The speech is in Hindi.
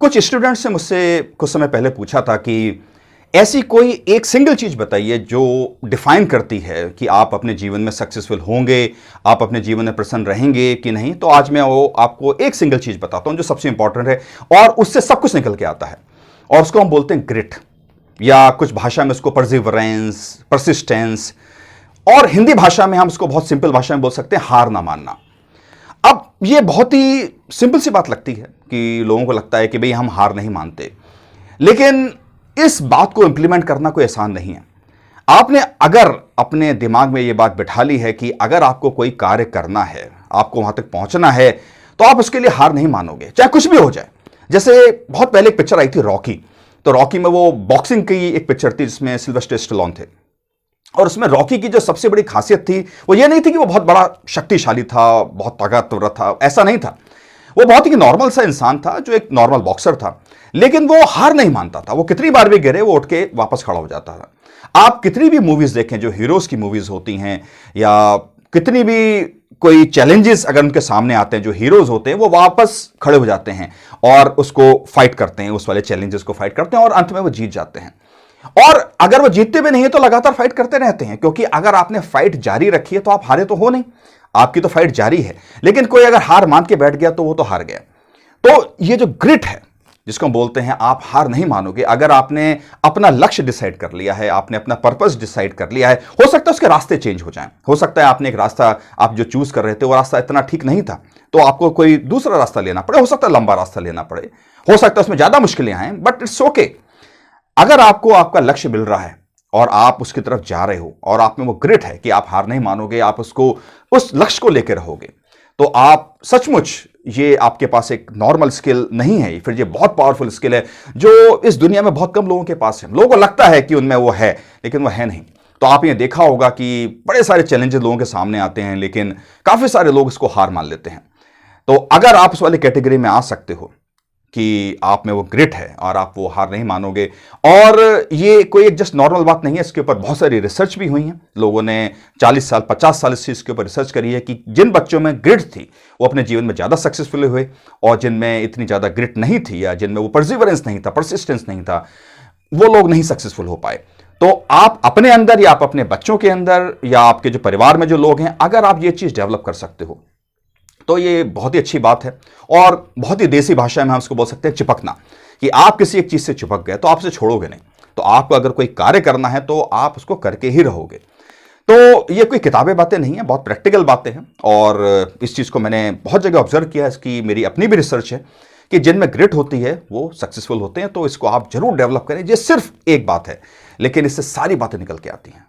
कुछ स्टूडेंट्स ने मुझसे कुछ समय पहले पूछा था कि ऐसी कोई एक सिंगल चीज बताइए जो डिफाइन करती है कि आप अपने जीवन में सक्सेसफुल होंगे, आप अपने जीवन में प्रसन्न रहेंगे कि नहीं। तो आज मैं वो आपको एक सिंगल चीज बताता हूं जो सबसे इंपॉर्टेंट है और उससे सब कुछ निकल के आता है, और उसको हम बोलते हैं ग्रिट, या कुछ भाषा में उसको परसिवरेंस, परसिस्टेंस, और हिंदी भाषा में हम उसको बहुत सिंपल भाषा में बोल सकते हैं हार ना मानना। अब ये बहुत ही सिंपल सी बात लगती है कि लोगों को लगता है कि भाई हम हार नहीं मानते, लेकिन इस बात को इंप्लीमेंट करना कोई आसान नहीं है। आपने अगर अपने दिमाग में ये बात बिठा ली है कि अगर आपको कोई कार्य करना है, आपको वहां तक पहुंचना है, तो आप उसके लिए हार नहीं मानोगे, चाहे कुछ भी हो जाए। जैसे बहुत पहले एक पिक्चर आई थी रॉकी, तो रॉकी में वो बॉक्सिंग की एक पिक्चर थी जिसमें सिल्वेस्टर स्टैलोन थे, और उसमें रॉकी की जो सबसे बड़ी खासियत थी वो ये नहीं थी कि वो बहुत बड़ा शक्तिशाली था, बहुत ताकतवर था, ऐसा नहीं था। वो बहुत ही नॉर्मल सा इंसान था जो एक नॉर्मल बॉक्सर था, लेकिन वो हार नहीं मानता था। वो कितनी बार भी गिरे वो उठ के वापस खड़ा हो जाता था। आप कितनी भी मूवीज देखें जो हीरोज की मूवीज होती हैं, या कितनी भी कोई चैलेंजेस अगर उनके सामने आते हैं, जो हीरोज होते हैं वो वापस खड़े हो जाते हैं और उसको फाइट करते हैं, उस वाले चैलेंजेस को फाइट करते हैं और अंत में वो जीत जाते हैं। और अगर वो जीतते भी नहीं है तो लगातार फाइट करते रहते हैं, क्योंकि अगर आपने फाइट जारी रखी है तो आप हारे तो हो नहीं, आपकी तो फाइट जारी है। लेकिन कोई अगर हार मान के बैठ गया तो वो तो हार गया। तो ये जो ग्रिट है जिसको हम बोलते हैं, आप हार नहीं मानोगे। अगर आपने अपना लक्ष्य डिसाइड कर लिया है, आपने अपना पर्पस डिसाइड कर लिया है, हो सकता है उसके रास्ते चेंज हो जाएं, हो सकता है आपने एक रास्ता आप जो चूज कर रहे थे वो रास्ता इतना ठीक नहीं था तो आपको कोई दूसरा रास्ता लेना पड़े, हो सकता है लंबा रास्ता लेना पड़े, हो सकता है उसमें ज्यादा मुश्किलें आए, बट इट्स ओके। अगर आपको आपका लक्ष्य मिल रहा है और आप उसकी तरफ जा रहे हो और आप में वो ग्रिट है कि आप हार नहीं मानोगे, आप उसको उस लक्ष्य को लेकर रहोगे, तो आप सचमुच, ये आपके पास एक नॉर्मल स्किल नहीं है, फिर ये बहुत पावरफुल स्किल है जो इस दुनिया में बहुत कम लोगों के पास है। लोगों को लगता है कि उनमें वो है, लेकिन वो है नहीं। तो आप ये देखा होगा कि बड़े सारे चैलेंजेस लोगों के सामने आते हैं, लेकिन काफी सारे लोग इसको हार मान लेते हैं। तो अगर आप उस वाली कैटेगरी में आ सकते हो कि आप में वो ग्रिट है और आप वो हार नहीं मानोगे, और ये कोई एक जस्ट नॉर्मल बात नहीं है, इसके ऊपर बहुत सारी रिसर्च भी हुई है। लोगों ने 40 साल 50 साल से इसके ऊपर रिसर्च करी है कि जिन बच्चों में ग्रिट थी वो अपने जीवन में ज़्यादा सक्सेसफुल हुए, और जिनमें इतनी ज़्यादा ग्रिट नहीं थी या जिनमें वो परसिवरेंस नहीं था, परसिस्टेंस नहीं था, वो लोग नहीं सक्सेसफुल हो पाए। तो आप अपने अंदर या आप अपने बच्चों के अंदर या आपके जो परिवार में जो लोग हैं, अगर आप ये चीज़ डेवलप कर सकते हो तो ये बहुत ही अच्छी बात है। और बहुत ही देसी भाषा में हम इसको बोल सकते हैं चिपकना, कि आप किसी एक चीज से चिपक गए तो आप उसे छोड़ोगे नहीं। तो आपको अगर कोई कार्य करना है तो आप उसको करके ही रहोगे। तो ये कोई किताबें बातें नहीं है, बहुत प्रैक्टिकल बातें हैं, और इस चीज को मैंने बहुत जगह ऑब्जर्व किया है। इसकी मेरी अपनी भी रिसर्च है कि जिनमें ग्रिट होती है वो सक्सेसफुल होते हैं। तो इसको आप जरूर डेवलप करें। ये सिर्फ एक बात है, लेकिन इससे सारी बातें निकल के आती हैं।